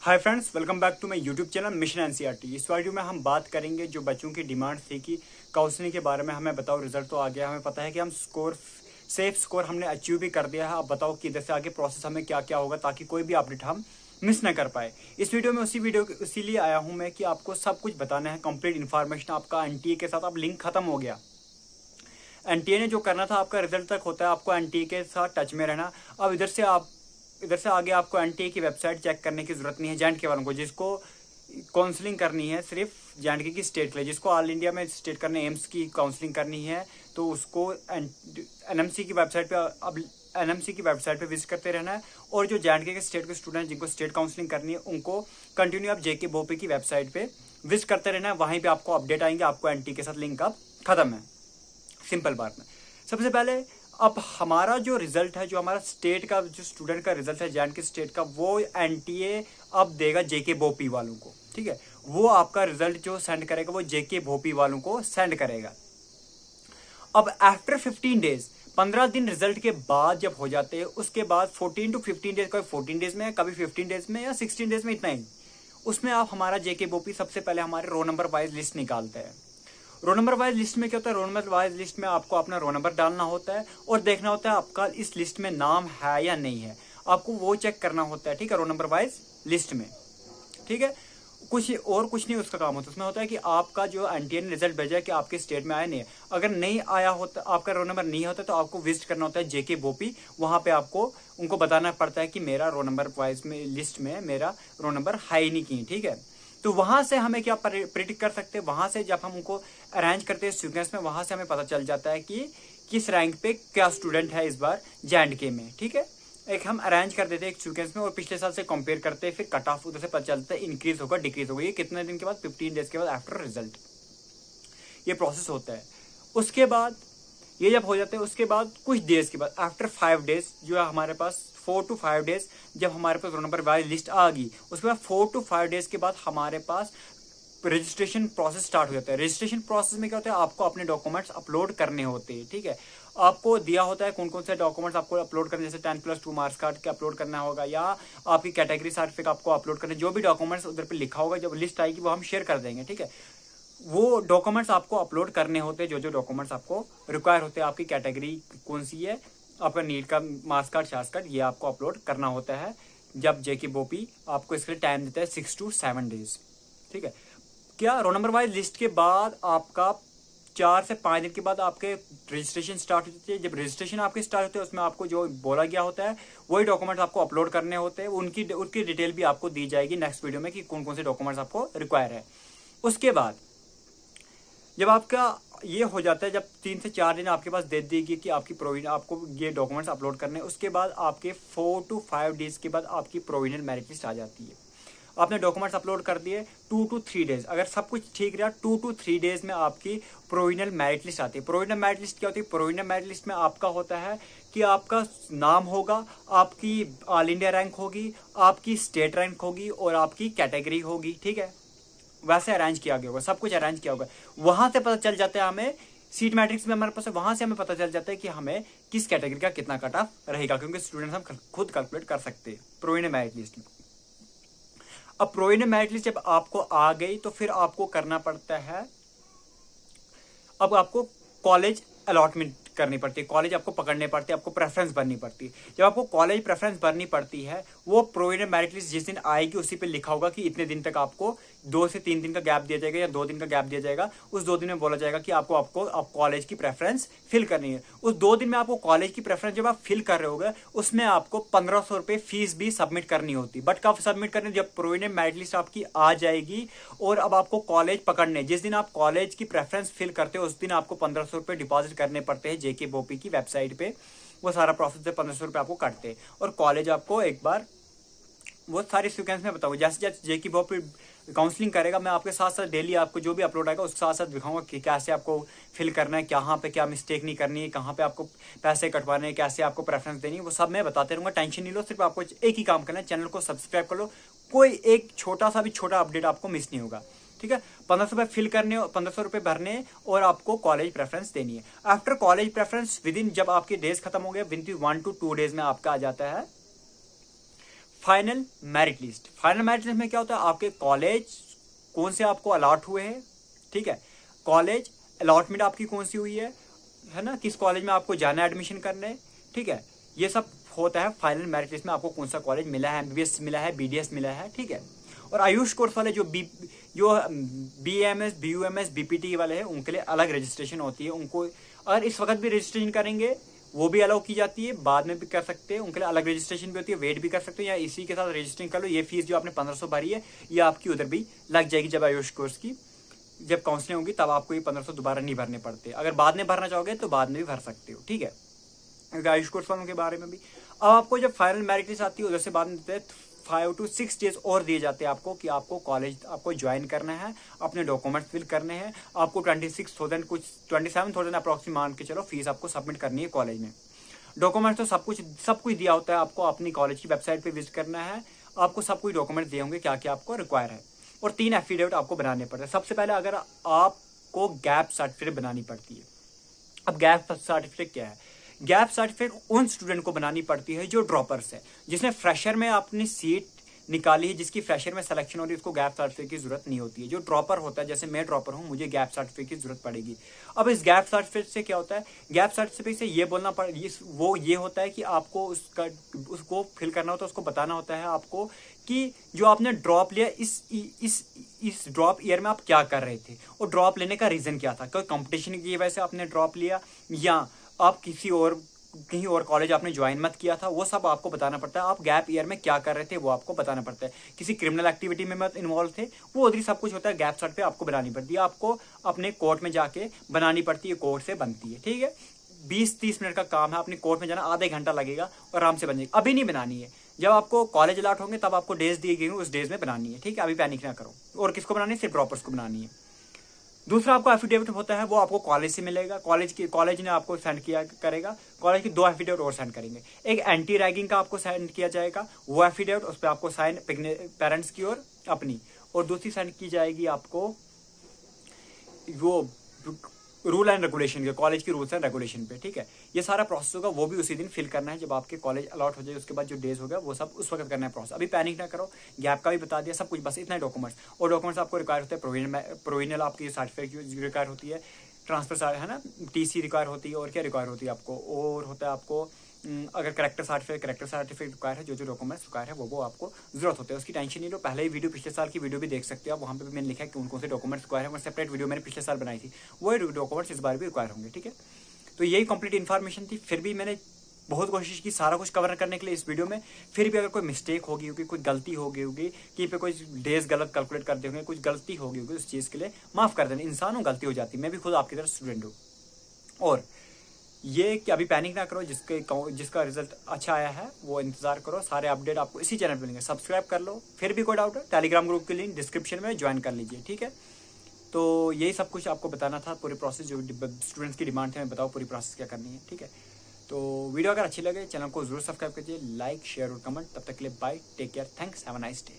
Hi friends, welcome back to my YouTube channel mission NCERT. इस video में हम बात करेंगे जो बच्चों की डिमांड थी कि काउंसलिंग के बारे में। हमें बताओ, रिजल्ट तो आ गया, हमें पता है कि हम सेफ स्कोर हमने अचीव भी कर दिया है। अब बताओ कि इधर से आगे प्रोसेस हमें क्या क्या होगा ताकि कोई भी अपडेट हम मिस न कर पाए। इस वीडियो में इसीलिए आया हूँ मैं कि आपको सब कुछ बताना है, कंप्लीट इन्फॉर्मेशन। आपका एनटीए के साथ अब लिंक खत्म हो गया। एनटीए ने जो करना था आपका रिजल्ट तक होता है, आपको एनटीए के साथ टच में रहना। अब इधर से आगे आपको एनटीए की वेबसाइट चेक करने की जरूरत नहीं है। जेएंडके वालों को जिसको काउंसलिंग करनी है सिर्फ जेएंडके की स्टेट के लिए, जिसको ऑल इंडिया में स्टेट करने एम्स की काउंसलिंग करनी है, तो उसको एनएमसी की वेबसाइट पे अब एनएमसी की वेबसाइट पे विजिट करते रहना है। और जो जेएंडके के स्टेट के स्टूडेंट जिनको स्टेट काउंसलिंग करनी है उनको कंटिन्यू आप जेके बोपी की वेबसाइट पे विजिट करते रहना है। वहीं पे आपको अपडेट आएंगे, आपको एनटी के साथ लिंक अब खत्म है। सिंपल बात में सबसे पहले अब हमारा जो रिजल्ट है, जो हमारा स्टेट का जो स्टूडेंट का रिजल्ट है जेएंडके स्टेट का, वो एनटीए अब देगा जेके बोपी वालों को। ठीक है, वो आपका रिजल्ट जो सेंड करेगा वो जेके बोपी वालों को सेंड करेगा। अब आफ्टर 15 डेज, 15 दिन रिजल्ट के बाद जब हो जाते हैं, उसके बाद 14 to 15 डेज, कभी 14 डेज में, कभी 15 डेज में या 16 डेज में, इतना ही उसमें आप हमारा जेके बोपी सबसे पहले हमारे रोल नंबर वाइज लिस्ट निकालते हैं। रोल नंबर वाइज लिस्ट में क्या होता है? रोल नंबर वाइज लिस्ट में आपको अपना रोल नंबर डालना होता है और देखना होता है आपका इस लिस्ट में नाम है या नहीं है। आपको वो चेक करना होता है, ठीक है, रोल नंबर वाइज लिस्ट में। ठीक है, कुछ नहीं उसका काम होता है। उसमें होता है कि आपका जो एनटीए ने रिजल्ट भेजा है कि आपके स्टेट में आया नहीं है। अगर नहीं आया होता, आपका रोल नंबर नहीं होता, तो आपको विजिट करना होता है जेके बोपी। वहां पे आपको उनको बताना पड़ता है कि मेरा रोल नंबर वाइज में लिस्ट में मेरा रोल नंबर है ही नहीं की। ठीक है, तो वहां से हमें क्या प्रिडिक्ट कर सकते हैं? वहां से जब हम उनको अरेंज करते हैं सीक्वेंस में, वहां से हमें पता चल जाता है कि किस रैंक पे क्या स्टूडेंट है इस बार जेएंडके में। ठीक है, एक हम अरेंज कर देते हैं एक सीक्वेंस में और पिछले साल से कंपेयर करते हैं, फिर कट ऑफ उधर से पता चलता है इंक्रीज होगा डिक्रीज होगा। ये कितने दिन के बाद? 15 डेज के बाद आफ्टर रिजल्ट ये प्रोसेस होता है। उसके बाद ये जब हो जाते हैं, उसके बाद कुछ डेज के बाद आफ्टर 5 डेज जो है हमारे पास 4 to 5 डेज, जब हमारे पास रोल नंबर वाइज लिस्ट आ गई, उसके बाद 4 to 5 डेज के बाद हमारे पास रजिस्ट्रेशन प्रोसेस स्टार्ट हो जाता है। रजिस्ट्रेशन प्रोसेस में क्या होता है? आपको अपने डॉक्यूमेंट्स अपलोड करने होते हैं। ठीक है, आपको दिया होता है कौन कौन से डॉक्यूमेंट्स आपको अपलोड करने, जैसे 10+2 मार्क्स कार्ड के अपलोड करना होगा या आपकी कैटेगरी सर्टिफिकेट आपको अपलोड करने। जो भी डॉक्यूमेंट्स उधर पे लिखा होगा, जब लिस्ट आएगी वो हम शेयर कर देंगे। ठीक है, वो डॉक्यूमेंट्स आपको अपलोड करने होते हैं, जो जो डॉक्यूमेंट्स आपको रिक्वायर होते हैं। आपकी कैटेगरी कौन सी है, आपका नीट का मार्क्स कार्ड, शार्स कार्ड, ये आपको अपलोड करना होता है। जब जेके बोपी आपको इसके लिए टाइम देता है 6 to 7 डेज। ठीक है, क्या रोल नंबर वाइज लिस्ट के बाद आपका 4 से 5 दिन के बाद आपके रजिस्ट्रेशन स्टार्ट होती है। जब रजिस्ट्रेशन आपके स्टार्ट होते हैं, उसमें आपको जो बोला गया होता है वही डॉक्यूमेंट्स आपको अपलोड करने होते हैं। उनकी डिटेल भी आपको दी जाएगी नेक्स्ट वीडियो में कि कौन कौन से डॉक्यूमेंट्स आपको रिक्वायर है। उसके बाद जब आपका ये हो जाता है, जब 3 से 4 दिन आपके पास दे देगी कि आपको ये डॉक्यूमेंट्स अपलोड करने, उसके बाद आपके 4 to 5 डेज के बाद आपकी प्रोविजनल मेरिट लिस्ट आ जाती है। आपने डॉक्यूमेंट्स अपलोड कर दिए, 2 to 3 डेज, अगर सब कुछ ठीक रहा 2 to 3 डेज में आपकी प्रोविजनल मेरिट लिस्ट आती है। प्रोविजनल मेरिट लिस्ट क्या होती है? प्रोविजनल मेरिट लिस्ट में आपका होता है कि आपका नाम होगा, आपकी ऑल इंडिया रैंक होगी, आपकी स्टेट रैंक होगी और आपकी कैटेगरी होगी। ठीक है, वैसे अरेंज किया गया होगा, सब कुछ अरेंज किया होगा। वहां से पता चल जाता है हमें, सीट मैट्रिक्स में हमारे पास, वहां से हमें पता चल जाता है कि हमें किस कैटेगरी का कितना कट ऑफ रहेगा, क्योंकि स्टूडेंट्स हम खुद कैलकुलेट कर सकते हैं प्रोविजनल मेरिट लिस्ट में। अब प्रोविजनल मेरिट लिस्ट जब आपको आ गई तो फिर आपको करना पड़ता है, अब आपको कॉलेज अलॉटमेंट करनी पड़ती है, कॉलेज आपको पकड़ने पड़ते हैं, आपको प्रेफरेंस भरनी पड़ती है। जब आपको कॉलेज प्रेफरेंस भरनी पड़ती है, वो प्रोविजनल मेरिट लिस्ट जिस दिन आएगी उसी पे लिखा होगा कि इतने दिन तक आपको 2 से 3 दिन का गैप दिया जाएगा या 2 दिन का गैप दिया जाएगा। उस 2 दिन में बोला जाएगा कि आप कॉलेज की प्रेफरेंस फिल करनी है। उस 2 दिन में आपको कॉलेज की प्रेफरेंस जब आप फिल कर रहे होगे, उसमें आपको 1500 रुपये फीस भी सबमिट करनी होती है। बट कब सबमिट करनी? जब प्रोविजनल मेरिट लिस्ट आपकी आ जाएगी और अब आपको कॉलेज पकड़ने, जिस दिन आप कॉलेज की प्रेफरेंस फिल करते हो उस दिन आपको 1500 रुपये डिपॉजिट करने पड़ते हैं जेके बोपी की वेबसाइट पे। वो सारा प्रोसेस से 1500 रुपये आपको काटते हैं और कॉलेज आपको एक बार वो सारी सीक्वेंस में बताऊंगा। जैसे जैसे जेके बोपी काउंसलिंग करेगा, मैं आपके साथ साथ डेली आपको जो भी अपलोड आएगा उसके साथ साथ दिखाऊंगा कि कैसे आपको फिल करना है, कहाँ पे क्या मिस्टेक नहीं करनी है, कहाँ पे आपको पैसे कटवाने हैं, कैसे आपको प्रेफरेंस देनी है, वो सब मैं बताते रहूंगा। टेंशन नहीं लो, सिर्फ आपको एक ही काम करना है, चैनल को सब्सक्राइब कर लो। कोई एक छोटा सा भी छोटा अपडेट आपको मिस नहीं होगा। ठीक है, 1500 रुपये फिल करने, 1500 रुपये भरने और आपको कॉलेज प्रेफरेंस देनी है। After college preference with in, जब आपके डेज खत्म हो गए, विद इन 1 to 2 डेज में आपका आ जाता है final merit list. Final merit list में क्या होता है, आपके कॉलेज कौन से आपको अलॉट हुए हैं, ठीक है, कॉलेज अलॉटमेंट आपकी कौन सी हुई है ना, किस कॉलेज में आपको जाना है एडमिशन करने, ठीक है, ये सब होता है फाइनल मेरिट लिस्ट में। आपको कौन सा कॉलेज मिला है, एमबीबीएस मिला है, बीडीएस मिला है, ठीक है। और आयुष कोर्स वाले जो बीएमएस, बीयूएमएस, बीपीटी वाले हैं, उनके लिए अलग रजिस्ट्रेशन होती है। उनको अगर इस वक्त भी रजिस्ट्रेशन करेंगे वो भी अलाउ की जाती है, बाद में भी कर सकते हैं, उनके लिए अलग रजिस्ट्रेशन भी होती है, वेट भी कर सकते हो, या इसी के साथ रजिस्ट्रेशन कर लो। ये फीस जो आपने 1500 भरी है ये आपकी उधर भी लग जाएगी। जब आयुष कोर्स की जब काउंसलिंग होगी तब आपको ये 1500 दोबारा नहीं भरने पड़ते। अगर बाद में भरना चाहोगे तो बाद में भी भर सकते हो, ठीक है। आयुष कोर्स वालों के बारे में भी अब आपको जब फाइनल मेरिट लिस्ट आती है उधर से बाद में 5 to 6 डेज और दिए जाते हैं आपको कि आपको कॉलेज आपको ज्वाइन करना है, अपने डॉक्यूमेंट्स फिल करने हैं, आपको 26,000 कुछ 27,000 अप्रॉक्सिमेट मान के चलो फीस आपको सबमिट करनी है कॉलेज में। डॉक्यूमेंट्स तो सब कुछ दिया होता है आपको, अपनी कॉलेज की वेबसाइट पे विजिट करना है, आपको सब कुछ डॉक्यूमेंट दिए होंगे क्या क्या आपको रिक्वायर है। और 3 एफिडेविट आपको बनाने पड़ते हैं। सबसे पहले अगर आपको गैप सर्टिफिकेट बनानी पड़ती है। अब गैप सर्टिफिकेट क्या है, गैप सर्टिफिकेट उन स्टूडेंट को बनानी पड़ती है जो ड्रॉपर्स है, जिसने फ्रेशर में अपनी सीट निकाली है, जिसकी फ्रेशर में सिलेक्शन हो रही है, उसको गैप सर्टिफिकेट की जरूरत नहीं होती है। जो ड्रॉपर होता है, जैसे मैं ड्रॉपर हूं, मुझे गैप सर्टिफिकेट की जरूरत पड़ेगी। अब इस गैप सर्टिफिकेट से क्या होता है, गैप सर्टिफिकेट से ये बोलना वो ये होता है कि आपको उसको फिल करना होता है, उसको बताना होता है आपको कि जो आपने ड्रॉप लिया इस ड्रॉप ईयर में आप क्या कर रहे थे और ड्रॉप लेने का रीजन क्या था। कोई कंपटीशन की वजह से आपने ड्रॉप लिया या आप कहीं और कॉलेज आपने ज्वाइन मत किया था, वो सब आपको बताना पड़ता है। आप गैप ईयर में क्या कर रहे थे वो आपको बताना पड़ता है। किसी क्रिमिनल एक्टिविटी में मत इन्वॉल्व थे, वो उधर सब कुछ होता है। गैप सर्टिफिकेट आपको बनानी पड़ती है, आपको अपने कोर्ट में जाके बनानी पड़ती है, कोर्ट से बनती है, ठीक है। 20-30 मिनट का काम है, अपने कोर्ट में जाना आधे घंटा लगेगा और आराम से बन जाएगी। अभी नहीं बनानी है, जब आपको कॉलेज अलॉट होंगे तब आपको डेज दिए गए उस डेज में बनानी है, ठीक है। अभी पैनिक ना करो। और किसको बनानी है, सिर्फ ड्रॉपर्स को बनानी है। दूसरा आपको एफिडेविट होता है, वो आपको कॉलेज से मिलेगा, कॉलेज ने आपको सेंड किया करेगा। कॉलेज की 2 एफिडेविट और सेंड करेंगे। एक एंटी रैगिंग का आपको सेंड किया जाएगा, वो एफिडेविट, उस पर आपको साइन पेरेंट्स की और अपनी, और दूसरी सेंड की जाएगी आपको वो रूल एंड रेगुलेशन के, कॉलेज की रूल्स एंड रेगुलेशन पे, ठीक है। ये सारा प्रोसेस होगा, वो भी उसी दिन फिल करना है जब आपके कॉलेज अलॉट हो जाए। उसके बाद जो डेज होगा वो सब उस वक्त करना है प्रोसेस। अभी पैनिक ना करो, गैप का भी बता दिया सब कुछ, बस इतना डॉक्यूमेंट्स। और डॉक्यूमेंट्स आपको रिक्वायर होते हैं प्रोविजनल आपकी सर्टिफिकेट रिक्वायर होती है, ट्रांसफर है ना, टीसी रिक्वायर होती है, और क्या रिक्वायर होती है आपको, और होता है आपको अगर करेक्टर सर्टिफिकेट रिक्वायर है, जो डॉक्यूमेंट्स रिक्वायर है वो आपको जरूरत होते हैं। उसकी टेंशन नहीं लो, पहले ही वीडियो पिछले साल की वीडियो भी देख सकते हो आप, वहाँ पे भी मैंने लिखा है कि कौन से डॉक्यूमेंट्स रिक्वायर है। मैं सेपरेट वीडियो मैंने पिछले साल बनाई थी, वो डॉक्यूमेंट्स इस बार भी रिक्वायर होंगे, ठीक है। तो यही कंप्लीट इन्फॉर्मेशन थी। फिर भी मैंने बहुत कोशिश की सारा कुछ कवर करने के लिए इस वीडियो में। फिर भी अगर कोई मिस्टेक होगी होगी, कोई गलती हो गई होगी, कहीं पे कोई डेज गलत कैलकुलेट कर दे होंगे, कुछ गलती होगी होगी, उस चीज़ के लिए माफ़ कर देना। इंसान हूँ, गलती हो जाती है, मैं भी खुद आपकी तरह स्टूडेंट हूँ। और ये कि अभी पैनिक ना करो, जिसका रिजल्ट अच्छा आया है वो इंतजार करो। सारे अपडेट आपको इसी चैनल पे मिलेंगे, सब्सक्राइब कर लो। फिर भी कोई डाउट है, टेलीग्राम ग्रुप की लिंक डिस्क्रिप्शन में ज्वाइन कर लीजिए, ठीक है। तो यही सब कुछ आपको बताना था, पूरी प्रोसेस जो स्टूडेंट्स की डिमांड थी, मैं बताओ पूरी प्रोसेस क्या करनी है, ठीक है। तो वीडियो अगर अच्छी लगे चैनल को जरूर सब्सक्राइब कीजिए, लाइक शेयर और कमेंट। तब तक के लिए bye, take care, thanks, have a nice day.